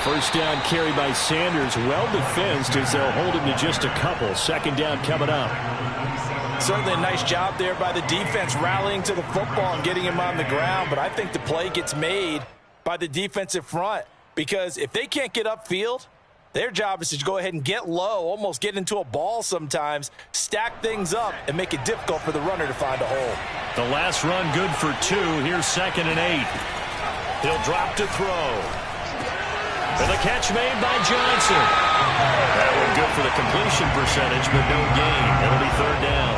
First down carry by Sanders. Well defensed as they'll hold him to just a couple. Second down coming up. Certainly a nice job there by the defense rallying to the football and getting him on the ground. But I think the play gets made by the defensive front because if they can't get upfield, their job is to go ahead and get low, almost get into a ball sometimes, stack things up, and make it difficult for the runner to find a hole. The last run good for 2. Here's 2nd and 8. He'll drop to throw. And the catch made by Johnson. That one good for the completion percentage, but no gain. It'll be 3rd down.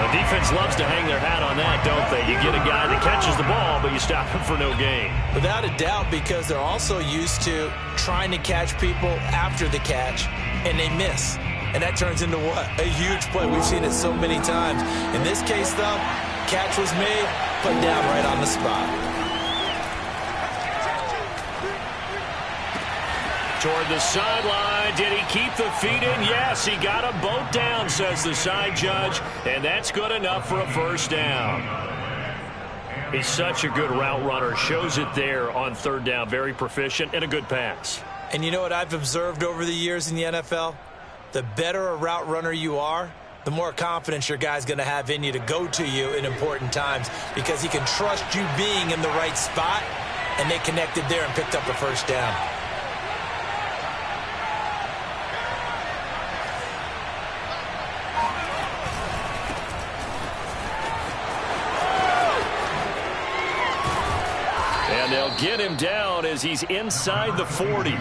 The defense loves to hang their hat on that, don't they? You get a guy that catches the ball, but you stop him for no gain. Without a doubt, because they're also used to trying to catch people after the catch, and they miss. And that turns into what? A huge play. We've seen it so many times. In this case, though, catch was made, put down right on the spot. Toward the sideline. Did he keep the feet in? Yes, he got them both down, says the side judge. And that's good enough for a 1st down. He's such a good route runner. Shows it there on 3rd down. Very proficient and a good pass. And you know what I've observed over the years in the NFL? The better a route runner you are, the more confidence your guy's going to have in you to go to you in important times because he can trust you being in the right spot, and they connected there and picked up a 1st down. And they'll get him down as he's inside the 40.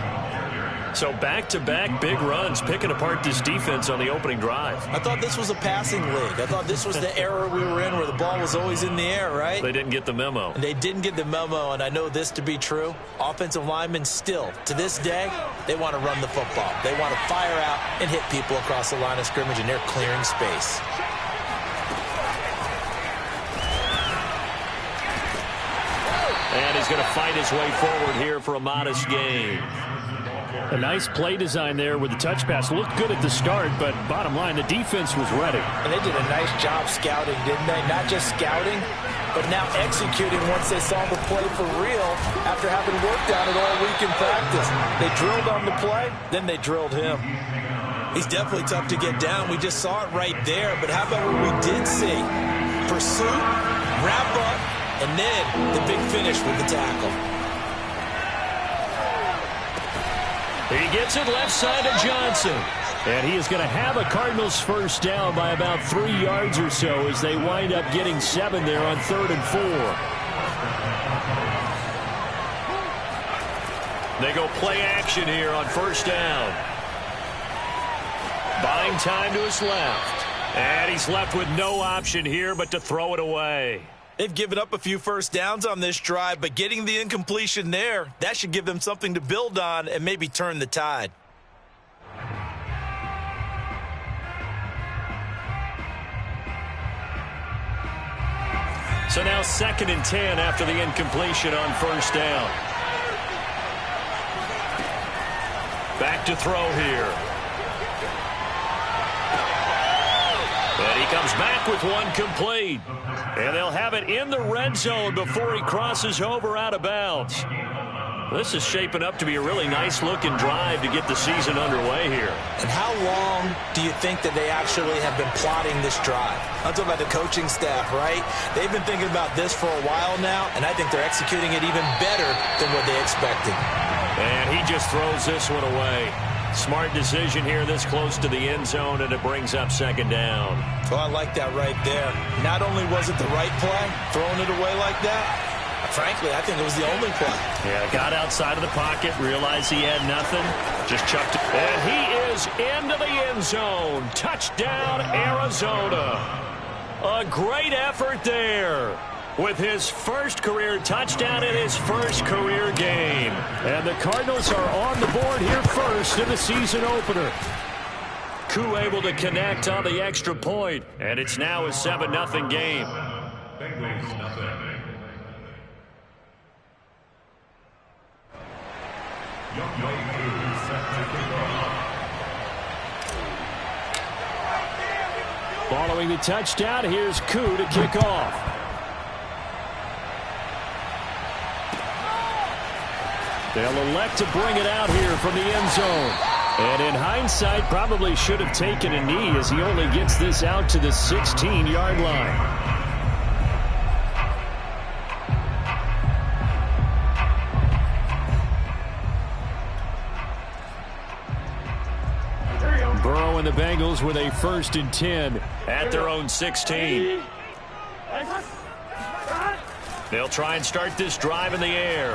So back-to-back big runs, picking apart this defense on the opening drive. I thought this was a passing league. I thought this was the era we were in where the ball was always in the air, right? They didn't get the memo. And they didn't get the memo, and I know this to be true. Offensive linemen still, to this day, they want to run the football. They want to fire out and hit people across the line of scrimmage, and they're clearing space. And he's going to fight his way forward here for a modest gain. A nice play design there with the touch pass. Looked good at the start, but bottom line, the defense was ready. And they did a nice job scouting, didn't they? Not just scouting, but now executing once they saw the play for real after having worked on it all week in practice. They drilled on the play, then they drilled him. He's definitely tough to get down. We just saw it right there, but how about what we did see? Pursuit, wrap up, and then the big finish with the tackle. He gets it left side to Johnson. And he is going to have a Cardinals 1st down by about 3 yards or so as they wind up getting 7 there on 3rd and 4. They go play action here on 1st down. Buying time to his left. And he's left with no option here but to throw it away. They've given up a few 1st downs on this drive, but getting the incompletion there, that should give them something to build on and maybe turn the tide. So now 2nd and 10 after the incompletion on 1st down. Back to throw here. And he comes back with one complete. And they'll have it in the red zone before he crosses over out of bounds. This is shaping up to be a really nice-looking drive to get the season underway here. And how long do you think that they actually have been plotting this drive? I'm talking about the coaching staff, right? They've been thinking about this for a while now, and I think they're executing it even better than what they expected. And he just throws this one away. Smart decision here this close to the end zone, and it brings up 2nd down. Oh, I like that right there. Not only was it the right play, throwing it away like that, frankly, I think it was the only play. Yeah, got outside of the pocket, realized he had nothing, just chucked it. And he is into the end zone. Touchdown, Arizona. A great effort there with his first career touchdown in his first career game. And the Cardinals are on the board here first in the season opener. Koo able to connect on the extra point, and it's now a 7-0 game. Bengals nothing. Following the touchdown, here's Koo to kick off. They'll elect to bring it out here from the end zone. And in hindsight, probably should have taken a knee as he only gets this out to the 16-yard line. Burrow and the Bengals with a 1st and 10 at their own 16. They'll try and start this drive in the air.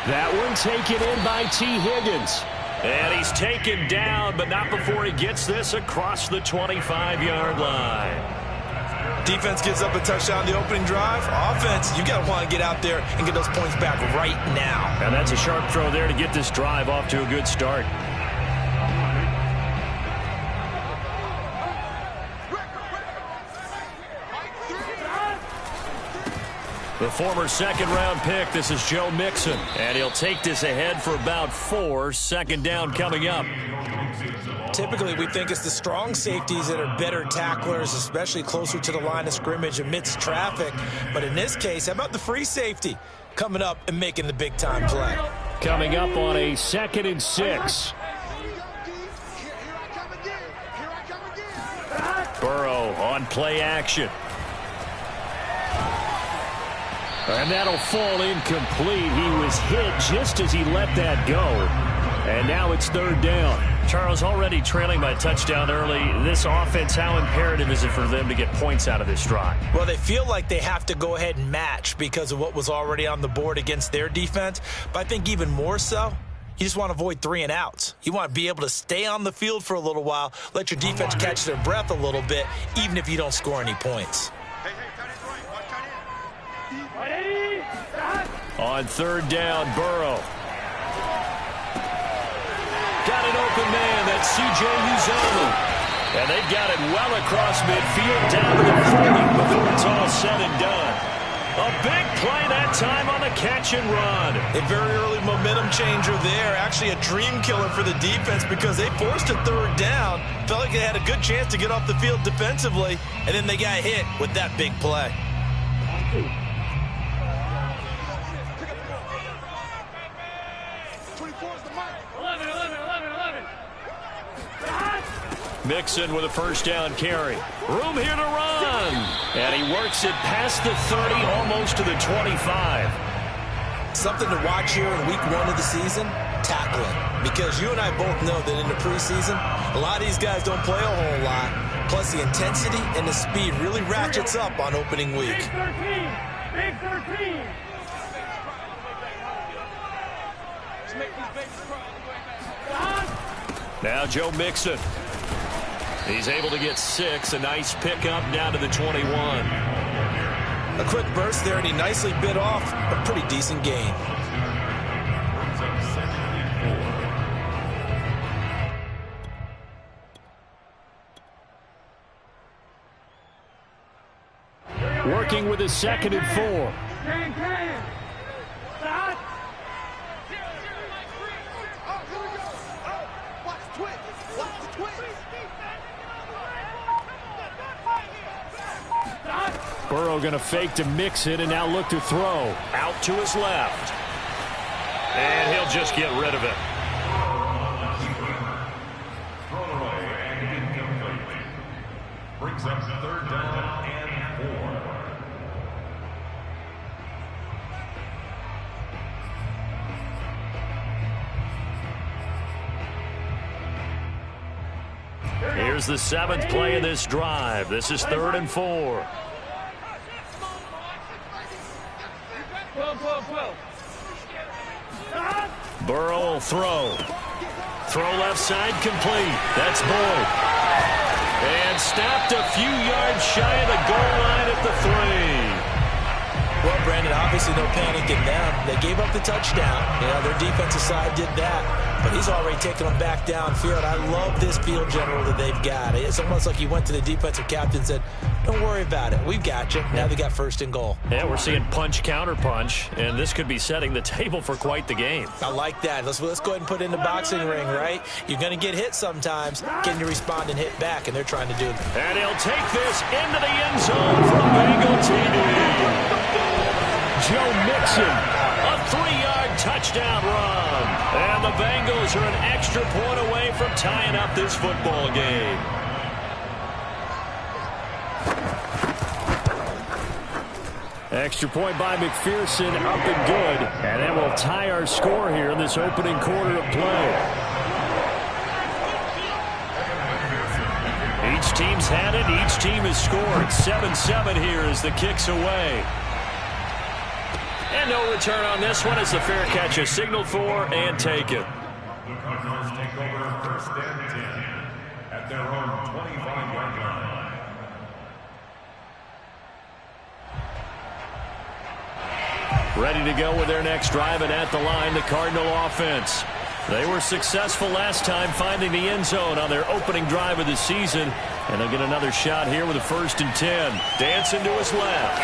That one taken in by T. Higgins. And he's taken down, but not before he gets this across the 25-yard line. Defense gives up a touchdown the opening drive. Offense, you got to want to get out there and get those points back right now. And that's a sharp throw there to get this drive off to a good start. The former second-round pick, this is Joe Mixon. And he'll take this ahead for about 4. 2nd down coming up. Typically, we think it's the strong safeties that are better tacklers, especially closer to the line of scrimmage amidst traffic. But in this case, how about the free safety coming up and making the big-time play? Coming up on a 2nd and 6. Burrow on play action. And that'll fall incomplete. He was hit just as he let that go. And now it's 3rd down. Charles, already trailing by touchdown early. This offense, how imperative is it for them to get points out of this drive? Well, they feel like they have to go ahead and match because of what was already on the board against their defense. But I think even more so, you just want to avoid 3 and outs. You want to be able to stay on the field for a little while, let your defense catch their breath a little bit, even if you don't score any points. On 3rd down, Burrow. Got an open man, that's C.J. Uzomah. And they've got it well across midfield, down to the 40 before it's all said and done. A big play that time on the catch and run. A very early momentum changer there. Actually a dream killer for the defense because they forced a 3rd down. Felt like they had a good chance to get off the field defensively, and then they got hit with that big play. Mixon with a 1st down carry. Room here to run. And he works it past the 30, almost to the 25. Something to watch here in week 1 of the season, tackling. Because you and I both know that in the preseason, a lot of these guys don't play a whole lot. Plus the intensity and the speed really ratchets up on opening week. Big 13. Big 13. Now Joe Mixon. He's able to get 6. A nice pickup down to the 21. A quick burst there, and he nicely bit off a pretty decent gain. Working with his 2nd and 4. Burrow going to fake to Mixon and now look to throw. Out to his left. And he'll just get rid of it. Thrown away and incomplete. Brings up 3rd down and 4. Here's the 7th play of this drive. This is 3rd and 4. Burrow will throw. Throw left side complete. That's Boyd. And stopped a few yards shy of the goal line at the 3. Well, Brandon, obviously no panic in them. They gave up the touchdown. Their defensive side did that. But he's already taken them back downfield. I love this field general that they've got. It's almost like he went to the defensive captain and said, don't worry about it. We've got you. Now they got 1st and goal. Yeah, we're seeing punch, counter punch, and this could be setting the table for quite the game. I like that. Let's go ahead and put it in the boxing ring, right? You're going to get hit sometimes. Can you respond and hit back? And they're trying to do it. And he'll take this into the end zone from Bengal TD. Joe Mixon, a 3-yard touchdown run. And the Bengals are an extra point away from tying up this football game. Extra point by McPherson, up and good. And that will tie our score here in this opening quarter of play. Each team's had it. Each team has scored. 7-7 here as the kick's away. And no return on this one as the fair catch is signaled for and taken. The Cardinals take over first and 10 at their own 25-yard line. Ready to go with their next drive, and at the line, the Cardinal offense. They were successful last time finding the end zone on their opening drive of the season, and they'll get another shot here with a 1st and 10. Dancing to his left.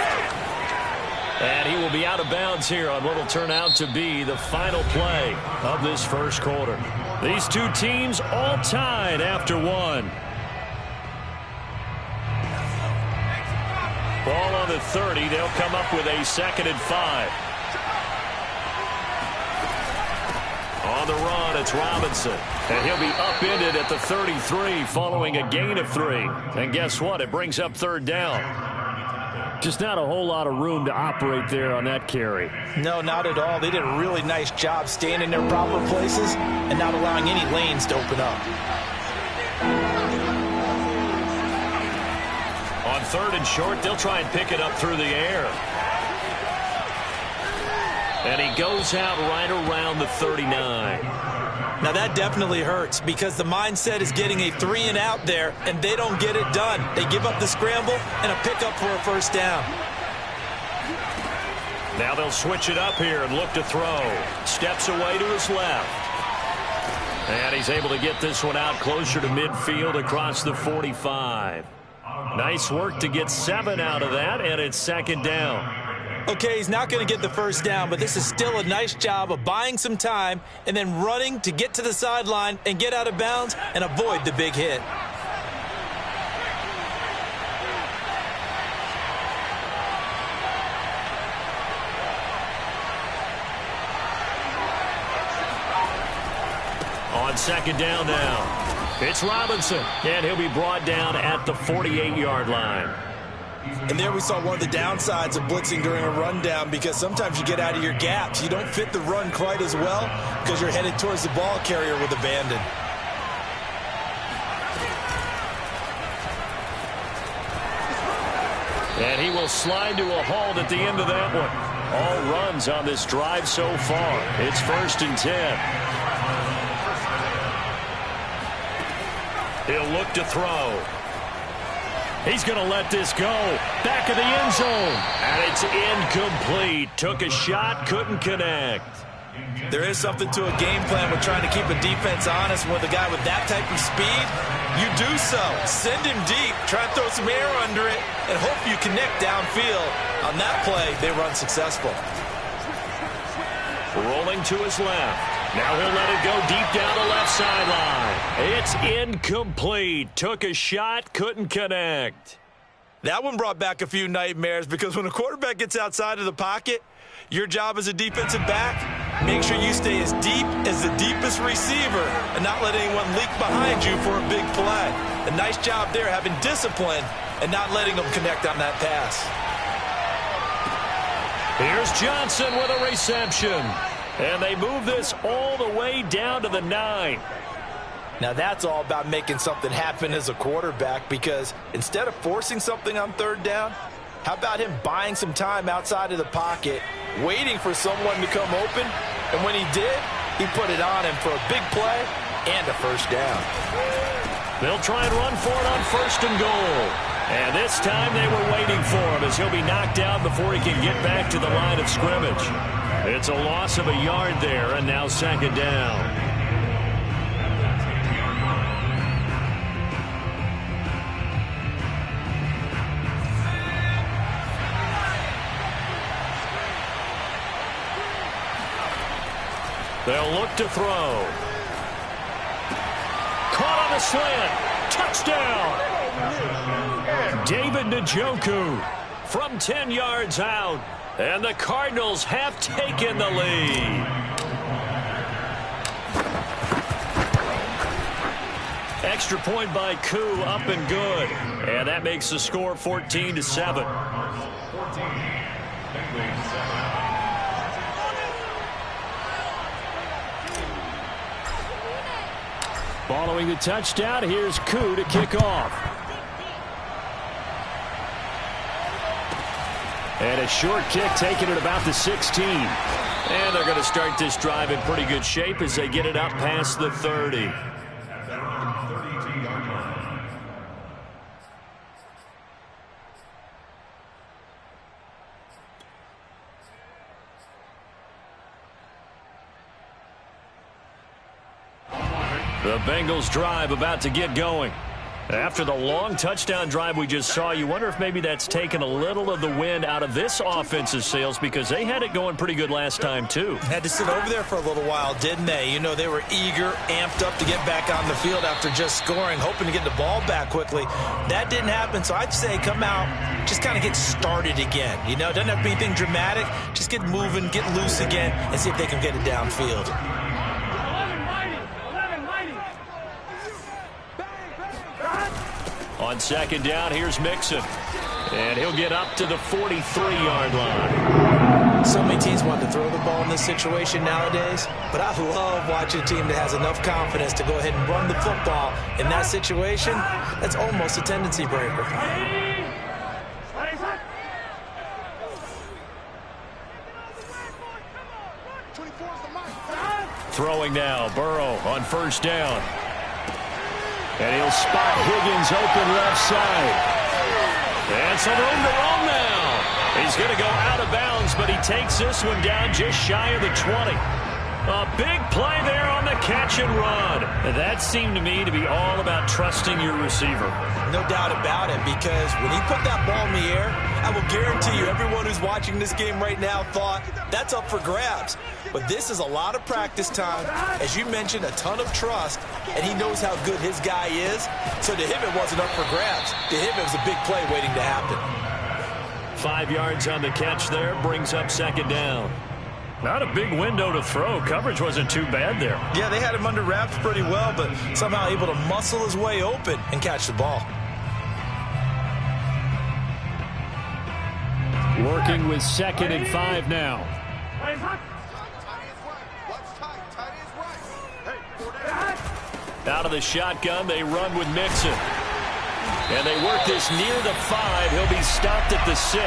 And he will be out of bounds here on what will turn out to be the final play of this first quarter. These two teams all tied after one. Ball on the 30. They'll come up with a 2nd and 5. On the run, it's Robinson. And he'll be upended at the 33 following a gain of 3. And guess what? It brings up 3rd down. Just not a whole lot of room to operate there on that carry. No, not at all. They did a really nice job staying in their proper places and not allowing any lanes to open up. On 3rd and short, they'll try and pick it up through the air. And he goes out right around the 39. Now that definitely hurts because the mindset is getting a 3-and-out there, and they don't get it done. They give up the scramble and a pickup for a 1st down. Now they'll switch it up here and look to throw. Steps away to his left. And he's able to get this one out closer to midfield across the 45. Nice work to get 7 out of that, and it's 2nd down. Okay, he's not going to get the 1st down, but this is still a nice job of buying some time and then running to get to the sideline and get out of bounds and avoid the big hit. On 2nd down now, it's Robinson, and he'll be brought down at the 48-yard line. And there we saw one of the downsides of blitzing during a rundown, because sometimes you get out of your gaps. You don't fit the run quite as well because you're headed towards the ball carrier with abandon. And he will slide to a halt at the end of that one. All runs on this drive so far. It's 1st and 10. He'll look to throw. He's going to let this go. Back of the end zone. And it's incomplete. Took a shot, couldn't connect. There is something to a game plan with trying to keep a defense honest. With a guy with that type of speed, you do so. Send him deep. Try and throw some air under it and hope you connect downfield. On that play, they run successful. Rolling to his left. Now he'll let it go deep down the left sideline. It's incomplete. Took a shot, couldn't connect. That one brought back a few nightmares, because when a quarterback gets outside of the pocket, your job as a defensive back, make sure you stay as deep as the deepest receiver and not let anyone leak behind you for a big play. A nice job there, having discipline and not letting them connect on that pass. Here's Johnson with a reception. And they move this all the way down to the 9. Now that's all about making something happen as a quarterback, because instead of forcing something on 3rd down, how about him buying some time outside of the pocket, waiting for someone to come open, and when he did, he put it on him for a big play and a 1st down. They'll try and run for it on 1st and goal. And this time they were waiting for him, as he'll be knocked down before he can get back to the line of scrimmage. It's a loss of a yard there, and now 2nd down. They'll look to throw. Caught on a slant. Touchdown. David Njoku from 10 yards out. And the Cardinals have taken the lead. Extra point by Koo, up and good. And that makes the score 14-7. Following the touchdown, here's Koo to kick off. And a short kick taken at about the 16. And they're going to start this drive in pretty good shape as they get it up past the 30. The Bengals drive about to get going. After the long touchdown drive we just saw, you wonder if maybe that's taken a little of the wind out of this offensive sails because they had it going pretty good last time, too. Had to sit over there for a little while, didn't they? You know, they were eager, amped up to get back on the field after just scoring, hoping to get the ball back quickly. That didn't happen, so I'd say come out, just kind of get started again. You know, doesn't have to be anything dramatic. Just get moving, get loose again, and see if they can get it downfield. On second down, here's Mixon. And he'll get up to the 43-yard line. So many teams want to throw the ball in this situation nowadays, but I love watching a team that has enough confidence to go ahead and run the football. In that situation, that's almost a tendency breaker. Throwing now, Burrow on first down. And he'll spot Higgins open left side. And some room to roam now. He's going to go out of bounds, but he takes this one down just shy of the 20. A big play there on the catch and run. That seemed to me to be all about trusting your receiver. No doubt about it, because when he put that ball in the air, I will guarantee you everyone who's watching this game right now thought that's up for grabs. But this is a lot of practice time. As you mentioned, a ton of trust, and he knows how good his guy is. So to him, it wasn't up for grabs. To him, it was a big play waiting to happen. 5 yards on the catch there, brings up second down. Not a big window to throw. Coverage wasn't too bad there. Yeah, they had him under wraps pretty well, but somehow able to muscle his way open and catch the ball. Working with 2nd and 5 now. Out of the shotgun, they run with Mixon. And they work this near the 5. He'll be stopped at the 6.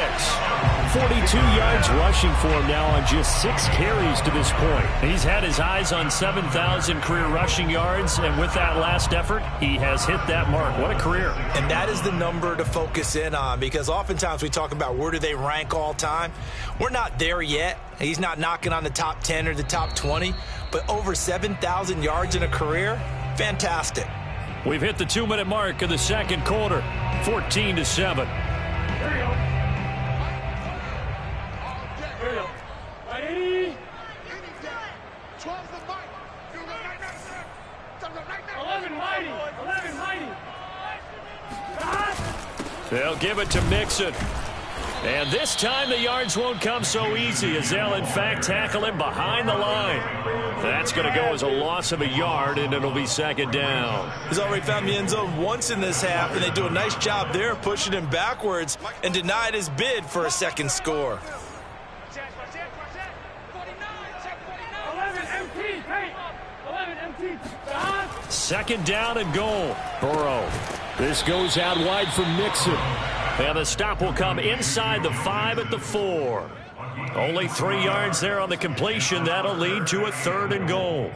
42 yards rushing for him now on just 6 carries to this point. He's had his eyes on 7,000 career rushing yards, and with that last effort, he has hit that mark. What a career. And that is the number to focus in on, because oftentimes we talk about where do they rank all time. We're not there yet. He's not knocking on the top 10 or the top 20, but over 7,000 yards in a career, fantastic. We've hit the 2-minute mark of the second quarter, 14-7. Here we go. Here we go. Ready? 11 mighty. 11 mighty. They'll give it to Mixon. And this time the yards won't come so easy as they'll, in fact, tackle him behind the line. That's going to go as a loss of a yard, and it'll be second down. He's already found the end zone once in this half, and they do a nice job there pushing him backwards and denied his bid for a second score. 11 MT. Hey. 11 MT. Second down and goal. Burrow. This goes out wide for Mixon. And the stop will come inside the 5 at the 4. Only 3 yards there on the completion. That'll lead to a 3rd and goal.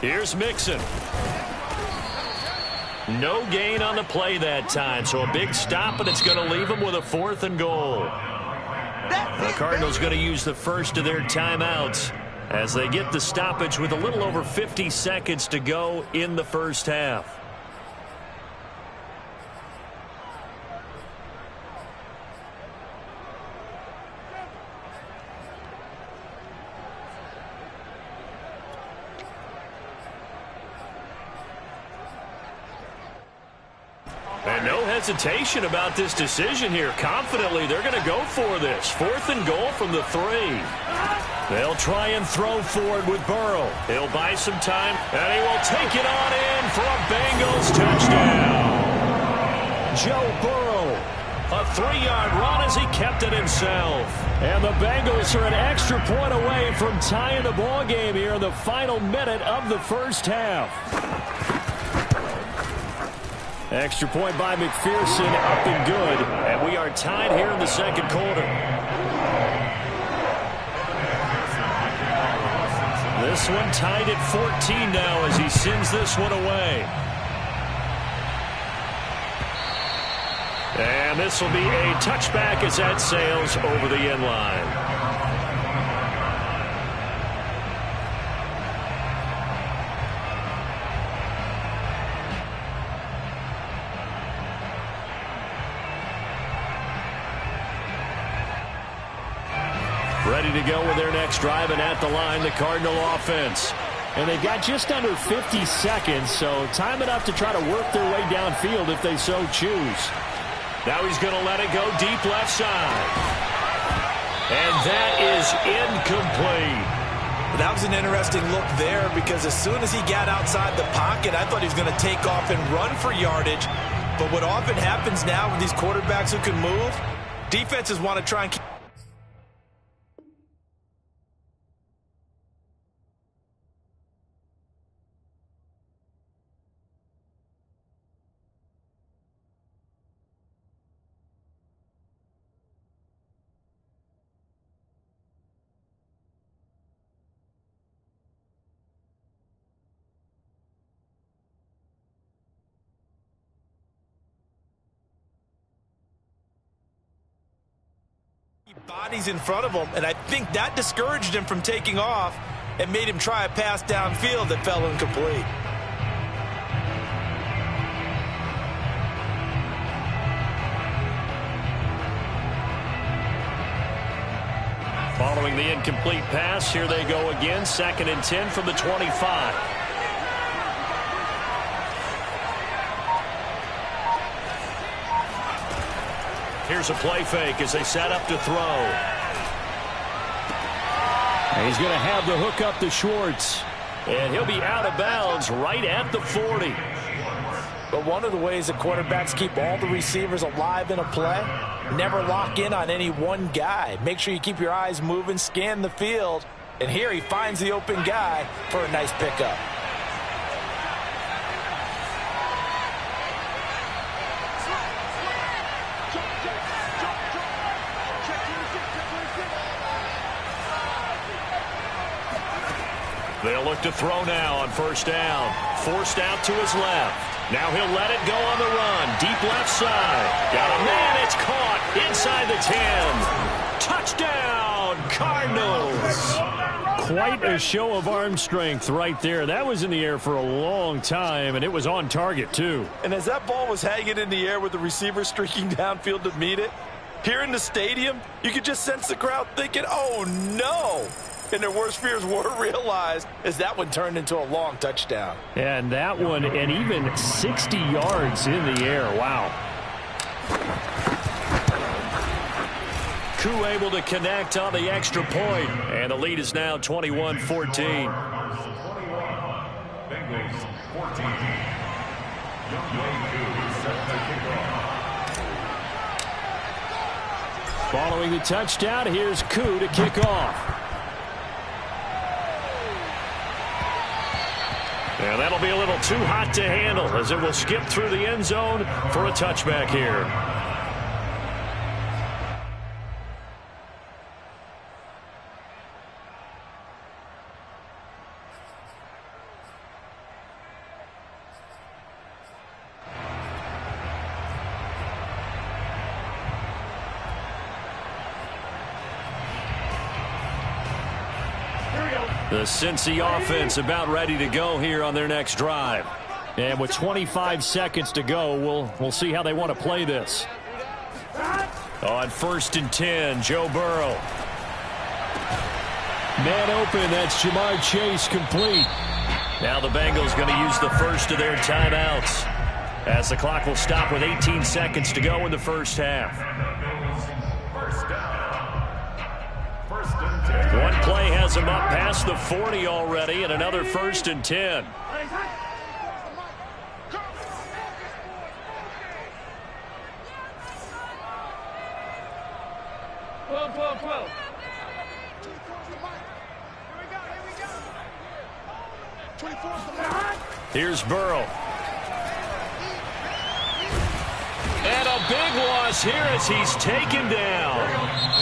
Here's Mixon. No gain on the play that time, so a big stop, and it's going to leave them with a 4th and goal. The Cardinals going to use the first of their timeouts as they get the stoppage with a little over 50 seconds to go in the first half. And no hesitation about this decision here. Confidently, they're going to go for this. 4th and goal from the 3. They'll try and throw forward with Burrow. He'll buy some time, and he will take it on in for a Bengals touchdown. Joe Burrow, a 3-yard run as he kept it himself. And the Bengals are an extra point away from tying the ball game here in the final minute of the first half. Extra point by McPherson, up and good. And we are tied here in the second quarter. This one tied at 14 now as he sends this one away. And this will be a touchback as that sails over the end line. Ready to go with their next drive, and at the line, the Cardinal offense. And they've got just under 50 seconds, so time enough to try to work their way downfield if they so choose. Now he's going to let it go deep left side. And that is incomplete. That was an interesting look there because as soon as he got outside the pocket, I thought he was going to take off and run for yardage. But what often happens now with these quarterbacks who can move, defenses want to try and keep. Bodies in front of him, and I think that discouraged him from taking off and made him try a pass downfield that fell incomplete. Following the incomplete pass, here they go again. 2nd and 10 from the 25. Here's a play fake as they set up to throw. And he's going to have the hook up to Schwartz. And he'll be out of bounds right at the 40. But one of the ways that quarterbacks keep all the receivers alive in a play, never lock in on any one guy. Make sure you keep your eyes moving, scan the field. And here he finds the open guy for a nice pickup. They'll look to throw now on 1st down. Forced out to his left. Now he'll let it go on the run. Deep left side. Got a man. It's caught inside the 10. Touchdown, Cardinals. Quite a show of arm strength right there. That was in the air for a long time, and it was on target, too. And as that ball was hanging in the air with the receiver streaking downfield to meet it, here in the stadium, you could just sense the crowd thinking, oh, no. And their worst fears were realized as that one turned into a long touchdown. And that one, and even 60 yards in the air. Wow. Koo able to connect on the extra point. And the lead is now 21-14. Bengals 14. Following the touchdown, here's Koo to kick off. And that'll be a little too hot to handle as it will skip through the end zone for a touchback here. The Cincy offense about ready to go here on their next drive. And with 25 seconds to go, we'll see how they want to play this. On 1st and 10, Joe Burrow. Man open, that's Jamar Chase, complete. Now the Bengals going to use the first of their timeouts, as the clock will stop with 18 seconds to go in the first half. One play has them up past the 40 already, and another 1st and 10. Here's Burrow. And a big loss here as he's taken down.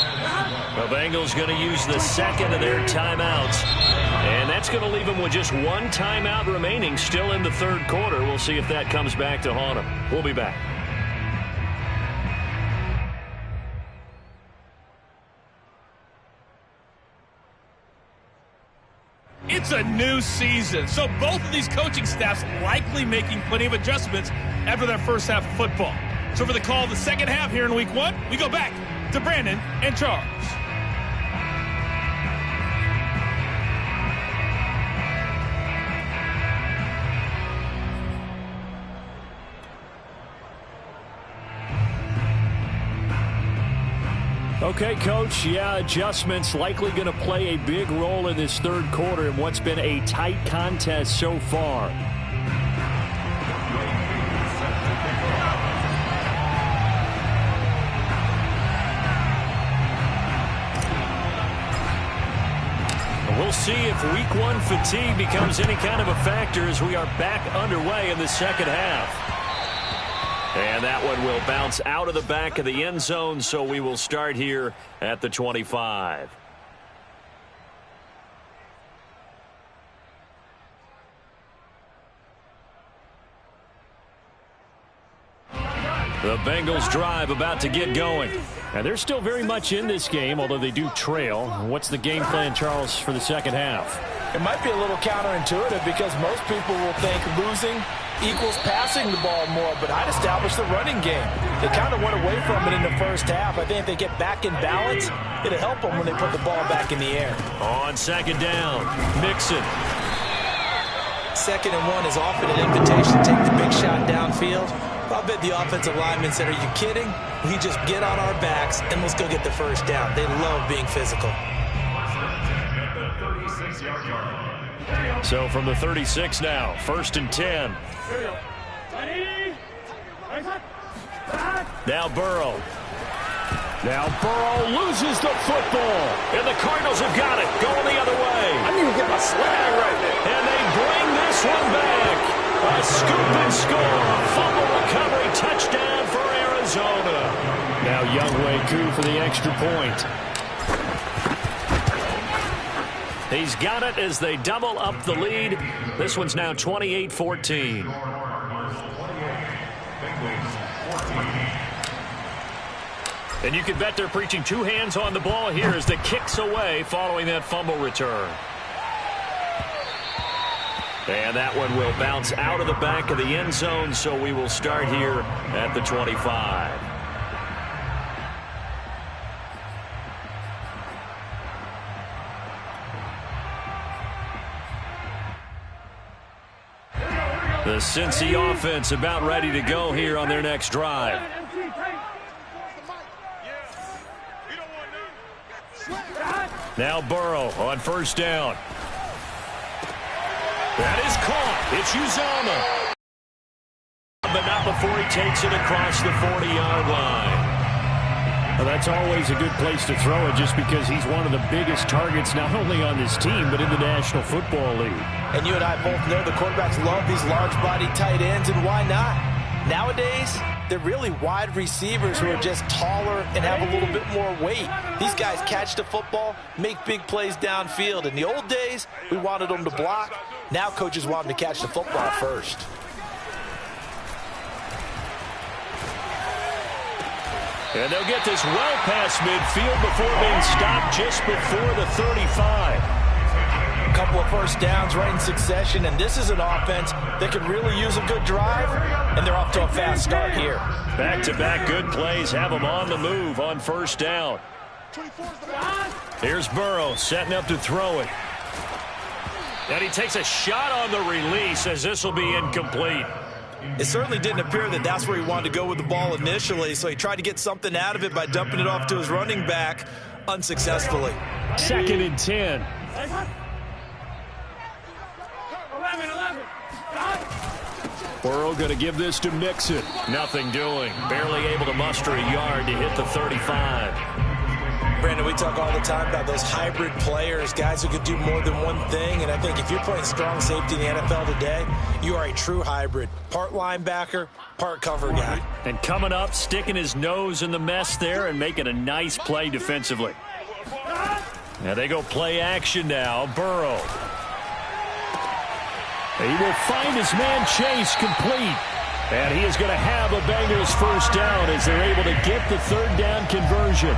The Bengals going to use the second of their timeouts. And that's going to leave them with just one timeout remaining still in the third quarter. We'll see if that comes back to haunt them. We'll be back. It's a new season, so both of these coaching staffs likely making plenty of adjustments after their first half of football. So for the call of the second half here in Week 1, we go back to Brandon and Charles. Okay, Coach, yeah, adjustments likely going to play a big role in this third quarter in what's been a tight contest so far. We'll see if Week 1 fatigue becomes any kind of a factor as we are back underway in the second half. And that one will bounce out of the back of the end zone, so we will start here at the 25. The Bengals drive about to get going. And they're still very much in this game, although they do trail. What's the game plan, Charles, for the second half? It might be a little counterintuitive because most people will think losing equals passing the ball more, but I'd establish the running game. They kind of went away from it in the first half. I think if they get back in balance, it'll help them when they put the ball back in the air. On second down, Mixon. 2nd and 1 is often an invitation to take the big shot downfield. I bet the offensive linemen said, are you kidding? We just get on our backs and let's go get the first down. They love being physical. So from the 36 now, 1st and 10. Now Burrow. Now Burrow loses the football. And the Cardinals have got it. Going the other way. I need to get my swag right there. And they bring this one back. A scoop and score. Fumble recovery. Touchdown for Arizona. Now Younghoe Koo for the extra point. He's got it as they double up the lead. This one's now 28-14. And you can bet they're preaching two hands on the ball here as the kick's away following that fumble return. And that one will bounce out of the back of the end zone, so we will start here at the 25. The Cincy offense about ready to go here on their next drive. Now Burrow on 1st down. That is caught. It's Uzomah. But not before he takes it across the 40-yard line. Well, that's always a good place to throw it just because he's one of the biggest targets not only on this team but in the National Football League. And you and I both know the quarterbacks love these large-body tight ends, and why not? Nowadays, they're really wide receivers who are just taller and have a little bit more weight. These guys catch the football, make big plays downfield. In the old days, we wanted them to block. Now coaches want them to catch the football first. And they'll get this well past midfield before being stopped just before the 35. couple of first downs right in succession, and this is an offense that could really use a good drive, and they're off to a fast start here. Back-to-back good plays have them on the move on first down. Here's Burrow setting up to throw it. And he takes a shot on the release as this will be incomplete. It certainly didn't appear that that's where he wanted to go with the ball initially, so he tried to get something out of it by dumping it off to his running back unsuccessfully. 2nd and 10. Burrow going to give this to Mixon. Nothing doing. Barely able to muster a yard to hit the 35. Brandon, we talk all the time about those hybrid players, guys who could do more than one thing, and I think if you're playing strong safety in the NFL today, you are a true hybrid. Part linebacker, part cover guy. And coming up, sticking his nose in the mess there and making a nice play defensively. Now they go play action now. Burrow. He will find his man Chase complete. And he is going to have a Bengals first down as they're able to get the 3rd down conversion.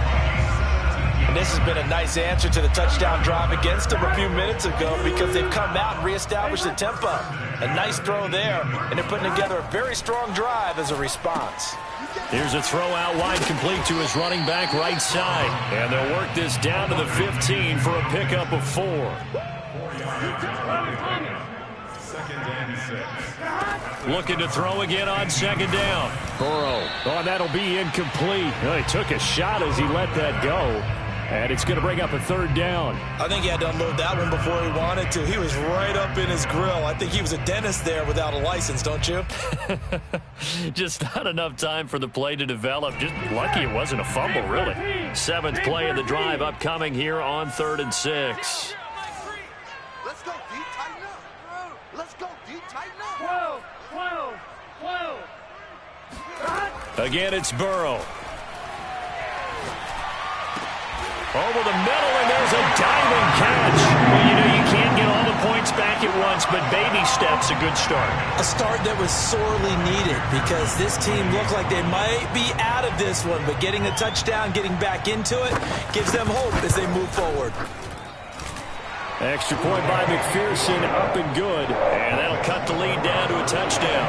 And this has been a nice answer to the touchdown drive against them a few minutes ago because they've come out and reestablished the tempo. A nice throw there, and they're putting together a very strong drive as a response. Here's a throw out wide complete to his running back right side. And they'll work this down to the 15 for a pickup of 4. 2nd and 6. Looking to throw again on 2nd down. Burrow. Oh, that'll be incomplete. Well, he took a shot as he let that go. And it's going to bring up a 3rd down. I think he had to unload that one before he wanted to. He was right up in his grill. I think he was a dentist there without a license, don't you? Just not enough time for the play to develop. Just lucky it wasn't a fumble, really. 7th play of the drive upcoming here on 3rd and 6. Let's go deep, tighten up. Let's go deep, tighten up. 12. Again, it's Burrow. Over the middle, and there's a diving catch. Well, you know, you can't get all the points back at once, but baby steps, a good start. A start that was sorely needed because this team looked like they might be out of this one, but getting a touchdown, getting back into it, gives them hope as they move forward. Extra point by McPherson, up and good, and that'll cut the lead down to a touchdown.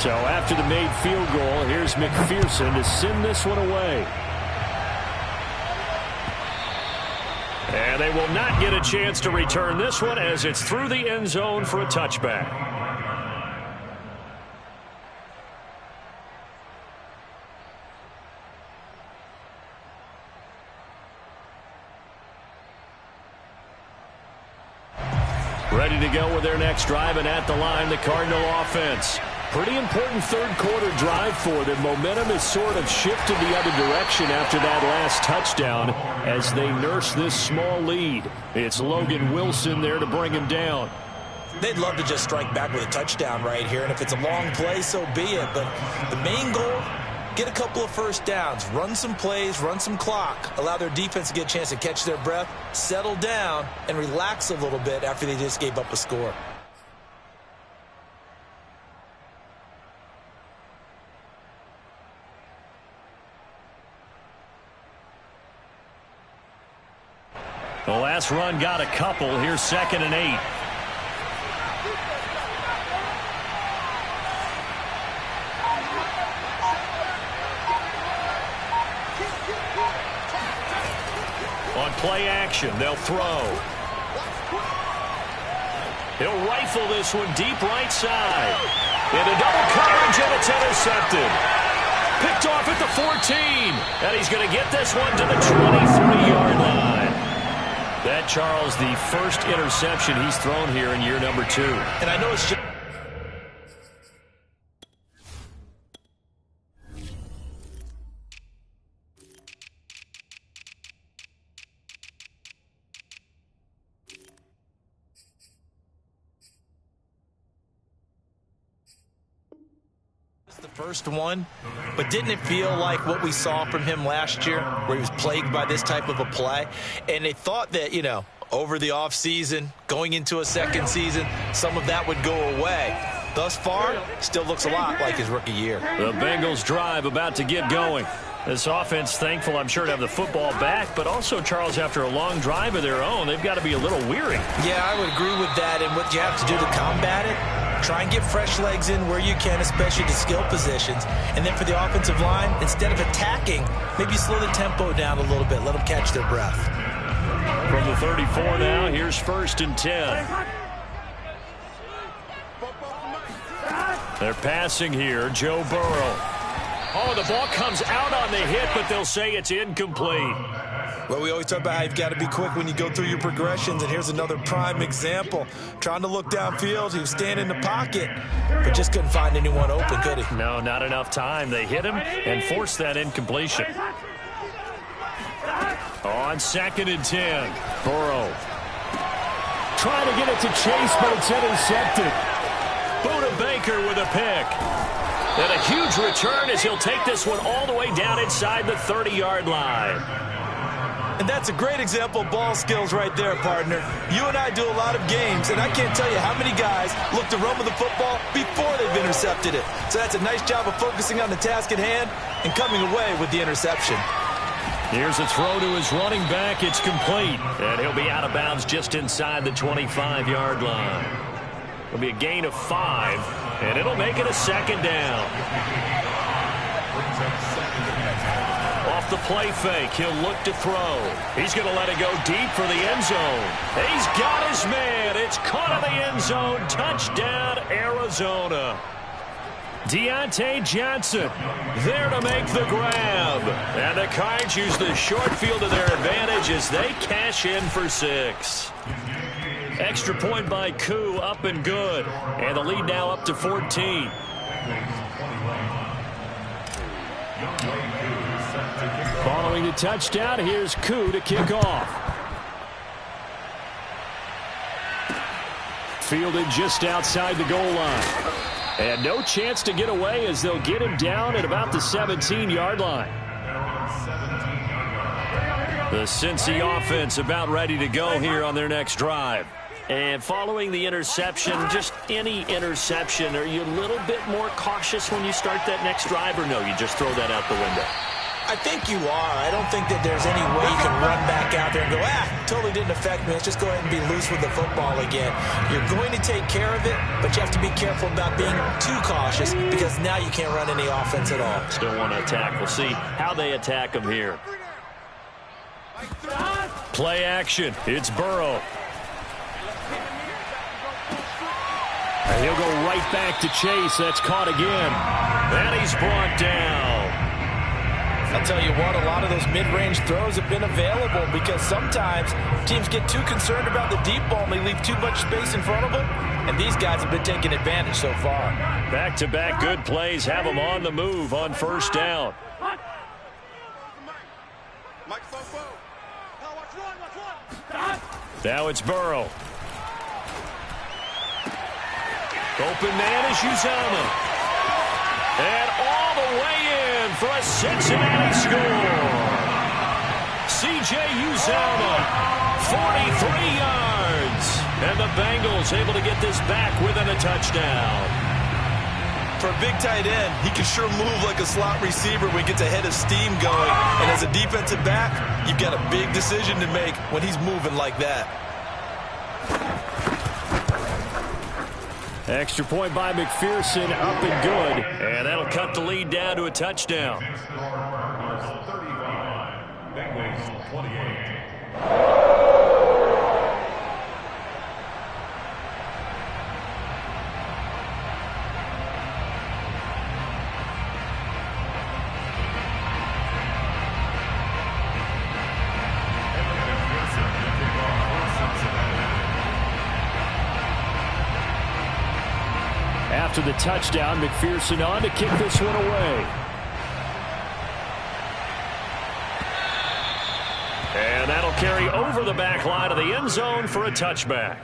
So after the made field goal, here's McPherson to send this one away. And they will not get a chance to return this one as it's through the end zone for a touchback. Ready to go with their next drive, and at the line, the Cardinal offense. Pretty important 3rd quarter drive for them. Momentum has sort of shifted the other direction after that last touchdown as they nurse this small lead. It's Logan Wilson there to bring him down. They'd love to just strike back with a touchdown right here, and if it's a long play, so be it. But the main goal, get a couple of first downs, run some plays, run some clock, allow their defense to get a chance to catch their breath, settle down, and relax a little bit after they just gave up a score. The last run got a couple. Here's 2nd and 8. On play action, they'll throw. He'll rifle this one deep right side. Into double coverage, and it's intercepted. Picked off at the 14. And he's going to get this one to the 23-yard line. That, Charles, the first interception he's thrown here in year number 2. And I know it's just... the first one, but didn't it feel like what we saw from him last year where he was plagued by this type of a play? And they thought that, you know, over the offseason, going into a second season, some of that would go away. Thus far, still looks a lot like his rookie year. The Bengals drive about to get going. This offense thankful, I'm sure, to have the football back, but also, Charles, after a long drive of their own, they've got to be a little weary. Yeah, I would agree with that, and what you have to do to combat it, try and get fresh legs in where you can, especially to skill positions. And then for the offensive line, instead of attacking, maybe slow the tempo down a little bit, let them catch their breath. From the 34 now, here's 1st and 10. They're passing here, Joe Burrow. Oh, the ball comes out on the hit, but they'll say it's incomplete. Well, we always talk about how you've got to be quick when you go through your progressions, and here's another prime example. Trying to look downfield, he was standing in the pocket, but just couldn't find anyone open, could he? No, not enough time. They hit him and forced that incompletion. On 2nd and 10, Burrow. Trying to get it to Chase, but it's intercepted. Buda Baker with a pick. And a huge return as he'll take this one all the way down inside the 30-yard line. And that's a great example of ball skills right there, partner. You and I do a lot of games, and I can't tell you how many guys look to run with the football before they've intercepted it. So that's a nice job of focusing on the task at hand and coming away with the interception. Here's a throw to his running back. It's complete. And he'll be out of bounds just inside the 25-yard line. It'll be a gain of 5, and it'll make it a 2nd down. Off the play fake, he'll look to throw. He's going to let it go deep for the end zone. He's got his man. It's caught in the end zone. Touchdown, Arizona. Deontay Johnson there to make the grab. And the Cards use the short field to their advantage as they cash in for 6. Extra point by Koo, up and good. And the lead now up to 14. Following the touchdown, here's Koo to kick off. Fielded just outside the goal line. And no chance to get away as they'll get him down at about the 17-yard line. The Cincy offense about ready to go here on their next drive. And following the interception, just any interception, are you a little bit more cautious when you start that next drive, or no, you just throw that out the window? I think you are. I don't think that there's any way you can run back out there and go, totally didn't affect me. Let's just go ahead and be loose with the football again. You're going to take care of it, but you have to be careful about being too cautious because now you can't run any offense at all. Still want to attack. We'll see how they attack him here. Play action. It's Burrow. And he'll go right back to Chase. That's caught again. And he's brought down. I'll tell you what, a lot of those mid-range throws have been available because sometimes teams get too concerned about the deep ball and they leave too much space in front of them, and these guys have been taking advantage so far. Back-to-back good plays have them on the move on 1st down. Now it's Burrow. Open man is Uzomah. And all the way in for a Cincinnati score. C.J. Uzomah, 43 yards. And the Bengals able to get this back within a touchdown. For a big tight end, he can sure move like a slot receiver when he gets a head of steam going. And as a defensive back, you've got a big decision to make when he's moving like that. Extra point by McPherson, up and good. And that'll cut the lead down to a touchdown. 35, Bengals 28. After the touchdown, McPherson on to kick this one away. And that'll carry over the back line of the end zone for a touchback.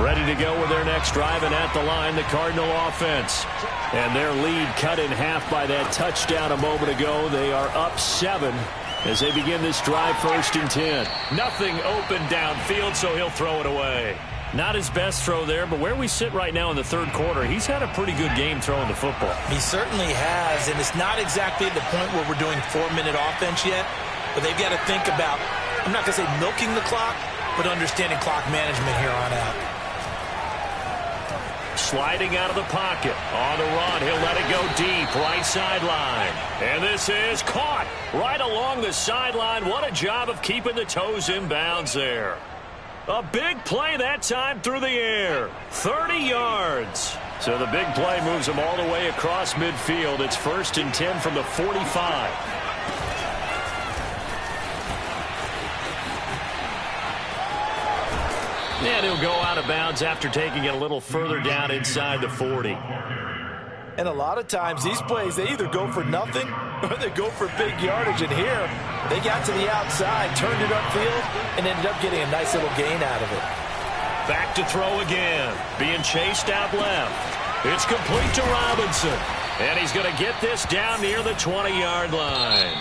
Ready to go with their next drive, and at the line, the Cardinal offense. And their lead cut in half by that touchdown a moment ago. They are up 7, as they begin this drive 1st and 10. Nothing open downfield, so he'll throw it away. Not his best throw there, but where we sit right now in the 3rd quarter, he's had a pretty good game throwing the football. He certainly has, and it's not exactly at the point where we're doing 4-minute offense yet, but they've got to think about, I'm not going to say milking the clock, but understanding clock management here on out. Sliding out of the pocket. On the run, he'll let it go deep, right sideline. And this is caught right along the sideline. What a job of keeping the toes in bounds there. A big play that time through the air. 30 yards. So the big play moves him all the way across midfield. It's 1st and 10 from the 45. And he'll go out of bounds after taking it a little further down inside the 40. And a lot of times these plays, they either go for nothing or they go for big yardage. And here, they got to the outside, turned it upfield, and ended up getting a nice little gain out of it. Back to throw again. Being chased out left. It's complete to Robinson. And he's going to get this down near the 20-yard line.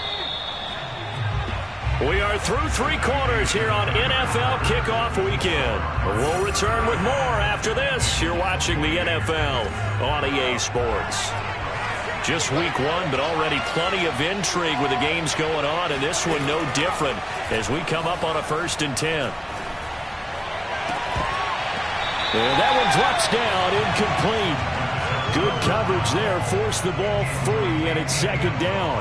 We are through 3 quarters here on NFL Kickoff Weekend. We'll return with more after this. You're watching the NFL on EA Sports. Just week 1, but already plenty of intrigue with the games going on, and this one no different as we come up on a 1st and 10. And that one drops down, incomplete. Good coverage there, forced the ball free, and it's 2nd down.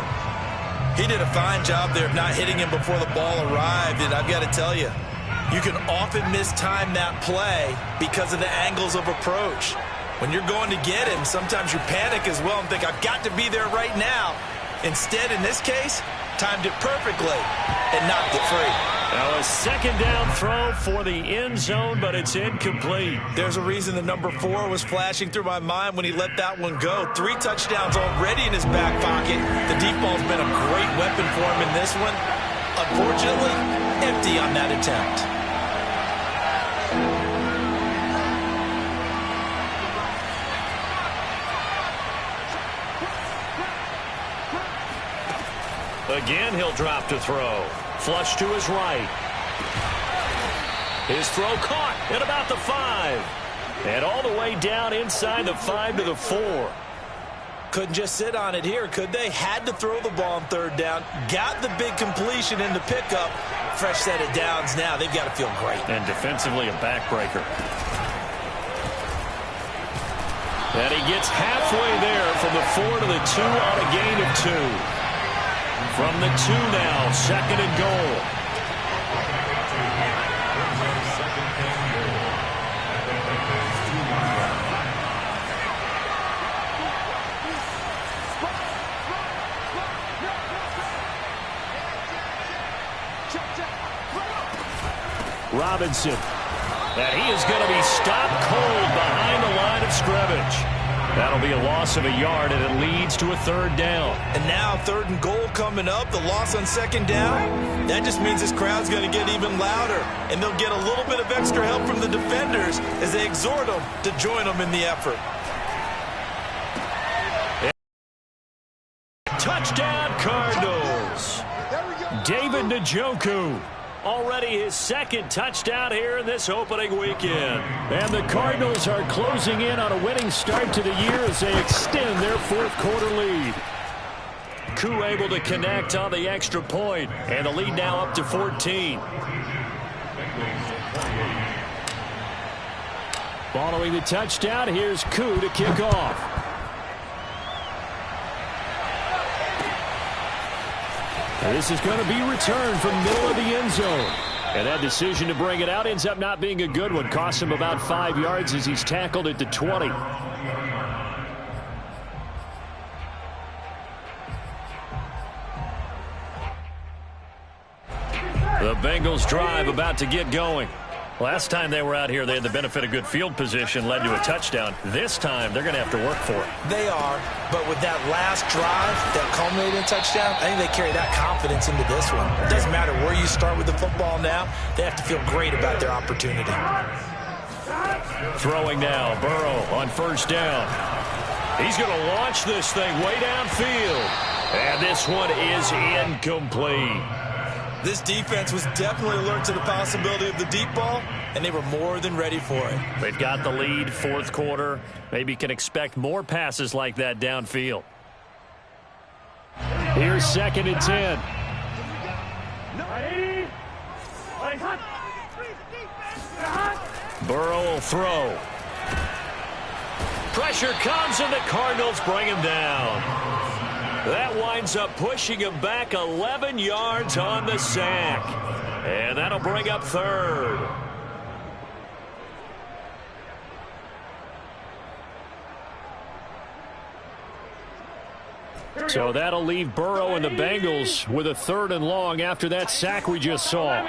He did a fine job there of not hitting him before the ball arrived, and I've got to tell you, you can often mistime that play because of the angles of approach. When you're going to get him, sometimes you panic as well and think, I've got to be there right now. Instead, in this case, timed it perfectly and knocked it free. Now a 2nd down throw for the end zone, but it's incomplete. There's a reason the number 4 was flashing through my mind when he let that one go. 3 touchdowns already in his back pocket. The deep ball's been a great weapon for him in this one. Unfortunately, empty on that attempt. Again, he'll drop to throw. Flush to his right. His throw caught at about the 5. And all the way down inside the 5 to the 4. Couldn't just sit on it here, could they? Had to throw the ball on 3rd down. Got the big completion in the pickup. Fresh set of downs now. They've got to feel great. And defensively, a backbreaker. And he gets halfway there from the 4 to the 2 on a gain of 2. From the 2 now, 2nd and goal. Robinson. And he is going to be stopped cold behind the line of scrimmage. That'll be a loss of a yard, and it leads to a 3rd down. And now 3rd and goal coming up. The loss on 2nd down. That just means this crowd's going to get even louder. And they'll get a little bit of extra help from the defenders as they exhort them to join them in the effort. Touchdown, Cardinals. David Njoku. Already his 2nd touchdown here in this opening weekend. And the Cardinals are closing in on a winning start to the year as they extend their 4th quarter lead. Koo able to connect on the extra point, and the lead now up to 14. Following the touchdown, here's Koo to kick off. This is going to be returned from middle of the end zone. And that decision to bring it out ends up not being a good one. Costs him about 5 yards as he's tackled at the 20. The Bengals drive about to get going. Last time they were out here, they had the benefit of good field position, led to a touchdown. This time, they're going to have to work for it. They are, but with that last drive that culminated in a touchdown, I think they carry that confidence into this one. It doesn't matter where you start with the football now. They have to feel great about their opportunity. Throwing now, Burrow on 1st down. He's going to launch this thing way downfield. And this one is incomplete. This defense was definitely alert to the possibility of the deep ball, and they were more than ready for it. They've got the lead, fourth quarter. Maybe can expect more passes like that downfield. Here's 2nd and 10. Burrow will throw. Pressure comes, and the Cardinals bring him down. That winds up pushing him back 11 yards on the sack. And that'll bring up 3rd. So that'll leave Burrow and the Bengals with a 3rd and long after that sack we just saw.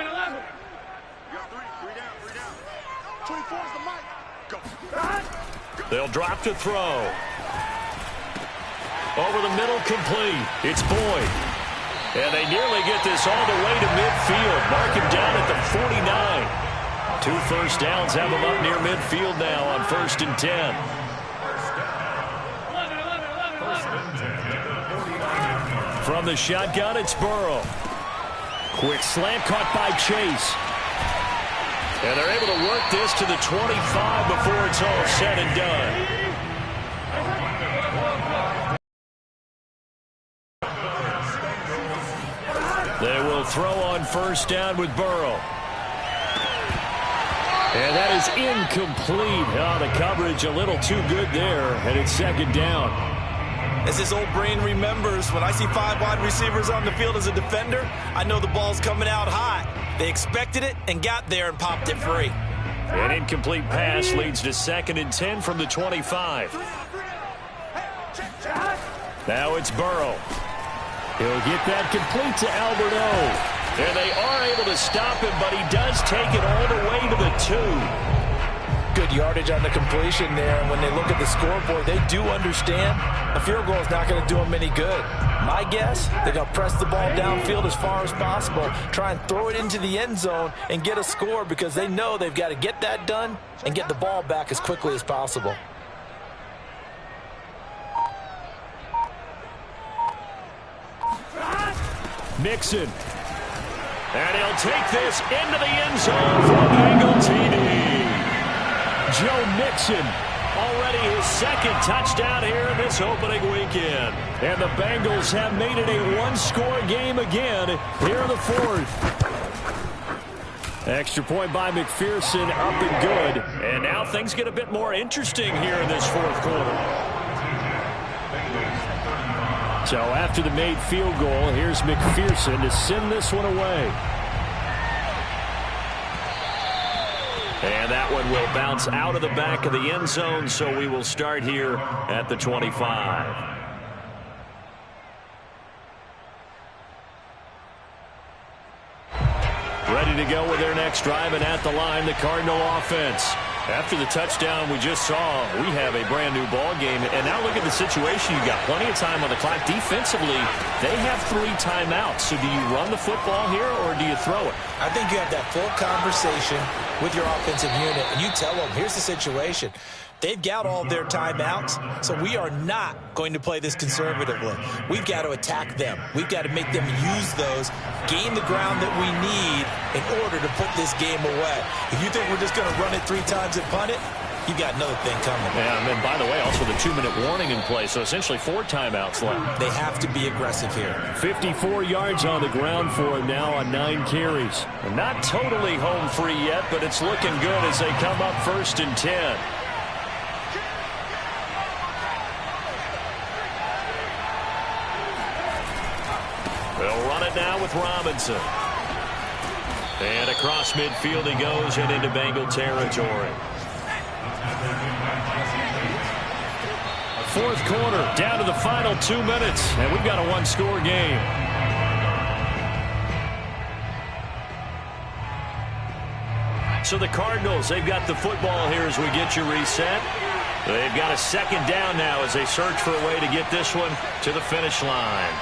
They'll drop to throw. Over the middle, complete. It's Boyd. And they nearly get this all the way to midfield. Mark him down at the 49. 2 first downs have him up near midfield now on 1st and 10. From the shotgun, it's Burrow. Quick slant caught by Chase. And they're able to work this to the 25 before it's all said and done. They will throw on 1st down with Burrow. And that is incomplete. Oh, the coverage a little too good there, and it's 2nd down. As his old brain remembers, when I see 5 wide receivers on the field as a defender, I know the ball's coming out hot. They expected it and got there and popped it free. An incomplete pass leads to 2nd and 10 from the 25. Now it's Burrow. He'll get that complete to Albert O. And they are able to stop him, but he does take it all the way to the 2. Good yardage on the completion there. And when they look at the scoreboard, they do understand a field goal is not going to do them any good. My guess, they're going to press the ball downfield as far as possible, try and throw it into the end zone and get a score because they know they've got to get that done and get the ball back as quickly as possible. Mixon. And he'll take this into the end zone for a Bengal TD. Joe Mixon, already his 2nd touchdown here in this opening weekend. And the Bengals have made it a one-score game again here in the 4th. Extra point by McPherson, up and good. And now things get a bit more interesting here in this 4th quarter. So after the made field goal, here's McPherson to send this one away. And that one will bounce out of the back of the end zone, so we will start here at the 25. Ready to go with their next drive, and at the line, the Cardinal offense. After the touchdown we just saw, we have a brand-new ball game. And now look at the situation. You've got plenty of time on the clock. Defensively, they have 3 timeouts. So do you run the football here, or do you throw it? I think you have that full conversation with your offensive unit, and you tell them, here's the situation. They've got all their timeouts, so we are not going to play this conservatively. We've got to attack them. We've got to make them use those, gain the ground that we need in order to put this game away. If you think we're just going to run it 3 times and punt it, you've got another thing coming. Yeah, and then, by the way, also the 2-minute warning in play, so essentially 4 timeouts left. They have to be aggressive here. 54 yards on the ground for him now on 9 carries. And not totally home free yet, but it's looking good as they come up 1st and 10. They'll run it now with Robinson. And across midfield he goes and into Bengal territory. 4th quarter, down to the final 2 minutes, and we've got a one-score game. So the Cardinals, they've got the football here as we get you reset. They've got a 2nd down now as they search for a way to get this one to the finish line.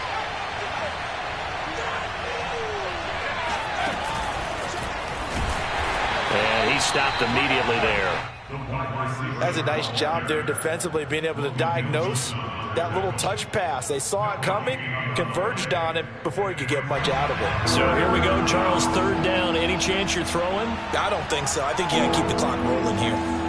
And he stopped immediately there. That's a nice job there defensively, being able to diagnose that little touch pass. They saw it coming, converged on it before he could get much out of it. So here we go, Charles, third down. Any chance you're throwing? I don't think so. I think you got to keep the clock rolling here.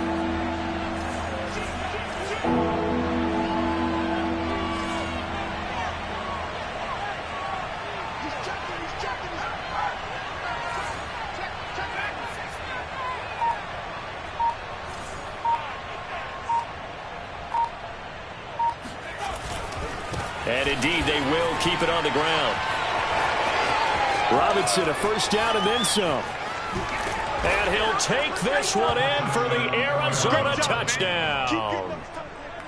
And indeed, they will keep it on the ground. Robinson, a first down and then some. And he'll take this one in for the Arizona touchdown.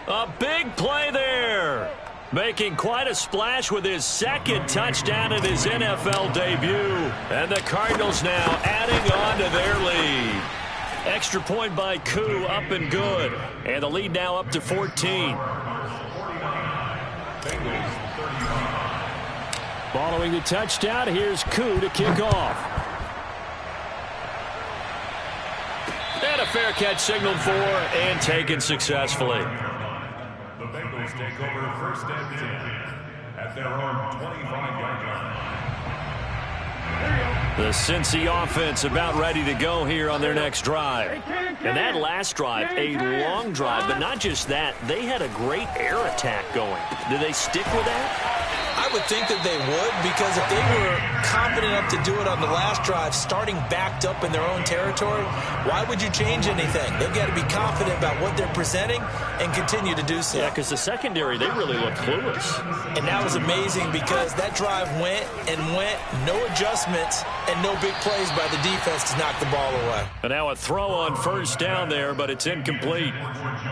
A big play there. Making quite a splash with his second touchdown in his NFL debut. And the Cardinals now adding on to their lead. Extra point by Koo, up and good. And the lead now up to 14. Following the touchdown, here's Koo to kick off. And a fair catch signaled for and taken successfully. The Bengals take over first and 10 at their own 25-yard line. The Cincy offense about ready to go here on their next drive. And that last drive, a long drive, but not just that. They had a great air attack going. Did they stick with that? I would think that they would, because if they were confident enough to do it on the last drive, starting backed up in their own territory, why would you change anything? They've got to be confident about what they're presenting and continue to do so. Yeah, because the secondary, they really looked clueless. And that was amazing because that drive went and went, no adjustments, and no big plays by the defense to knock the ball away. And now a throw on first down there, but it's incomplete.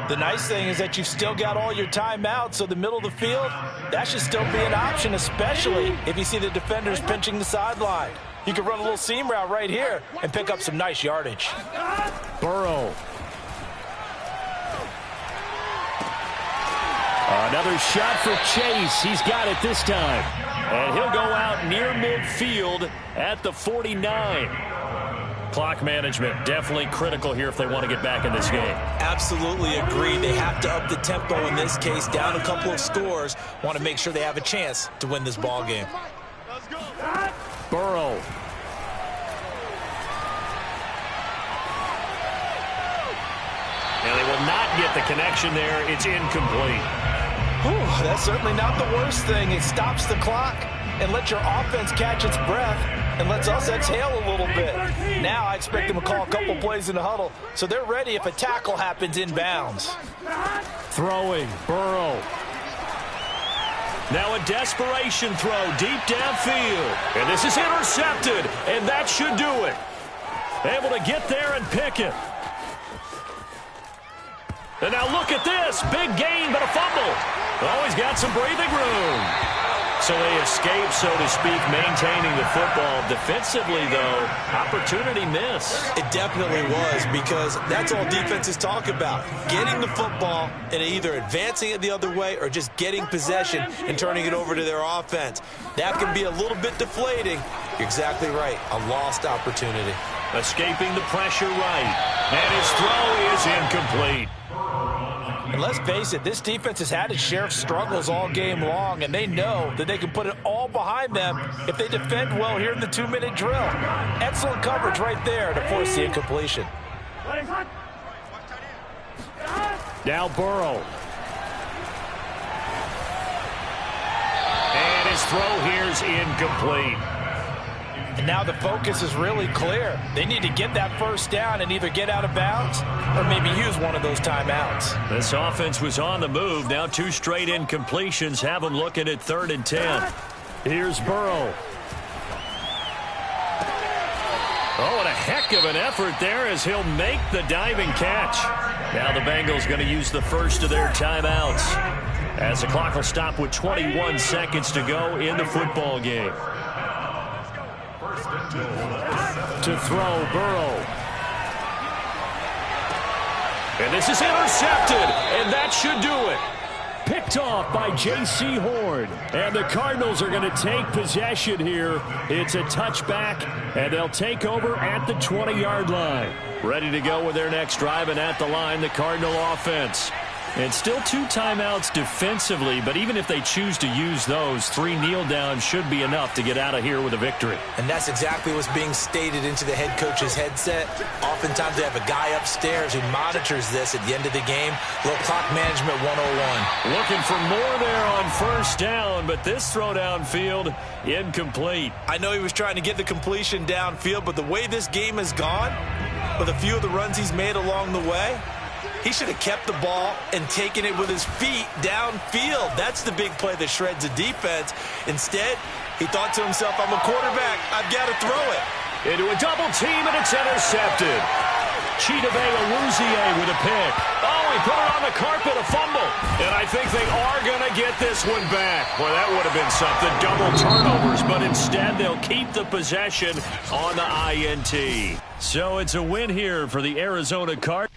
The nice thing is that you've still got all your timeouts, so the middle of the field, that should still be an option, especially if you see the defenders pinching the sideline. You can run a little seam route right here and pick up some nice yardage. Burrow. Another shot for Chase. He's got it this time. And he'll go out near midfield at the 49. Clock management definitely critical here if they want to get back in this game. Absolutely agree. They have to up the tempo in this case, down a couple of scores. Want to make sure they have a chance to win this ball game. Burrow. And they will not get the connection there. It's incomplete. Whew, that's certainly not the worst thing. It stops the clock and lets your offense catch its breath and lets us exhale a little bit. Now I expect them to call a couple plays in the huddle, so they're ready if a tackle happens inbounds. Throwing, Burrow. Now a desperation throw deep downfield. And this is intercepted, and that should do it. Able to get there and pick it. And now look at this. Big gain, but a fumble. Always got some breathing room. So they escape, so to speak, maintaining the football. Defensively, though, opportunity miss. It definitely was, because that's all defenses talk about. Getting the football and either advancing it the other way or just getting possession and turning it over to their offense. That can be a little bit deflating. You're exactly right. A lost opportunity. Escaping the pressure right. And his throw is incomplete. And let's face it, this defense has had its share of struggles all game long, and they know that they can put it all behind them if they defend well here in the 2-minute drill. Excellent coverage right there to force the incompletion. Now Burrow. And his throw here is incomplete. And now the focus is really clear. They need to get that first down and either get out of bounds or maybe use one of those timeouts. This offense was on the move. Now 2 straight incompletions have them looking at 3rd and 10. Here's Burrow. Oh, and a heck of an effort there as he'll make the diving catch. Now the Bengals going to use the first of their timeouts as the clock will stop with 21 seconds to go in the football game. To throw, Burrow. And this is intercepted, and that should do it. Picked off by J.C. Horn. And the Cardinals are going to take possession here. It's a touchback, and they'll take over at the 20-yard line. Ready to go with their next drive, and at the line, the Cardinal offense. And still 2 timeouts defensively, but even if they choose to use those, 3 kneel downs should be enough to get out of here with a victory. And that's exactly what's being stated into the head coach's headset. Oftentimes they have a guy upstairs who monitors this at the end of the game. Little clock management 101. Looking for more there on first down, but this throw downfield incomplete. I know he was trying to get the completion downfield, but the way this game has gone, with a few of the runs he's made along the way, he should have kept the ball and taken it with his feet downfield. That's the big play that shreds a defense. Instead, he thought to himself, I'm a quarterback. I've got to throw it. Into a double team, and it's intercepted. Chidobe with a pick. Oh, he put it on the carpet, a fumble. And I think they are going to get this one back. Boy, that would have been something. Double turnovers, but instead they'll keep the possession on the INT. So it's a win here for the Arizona Cardinals.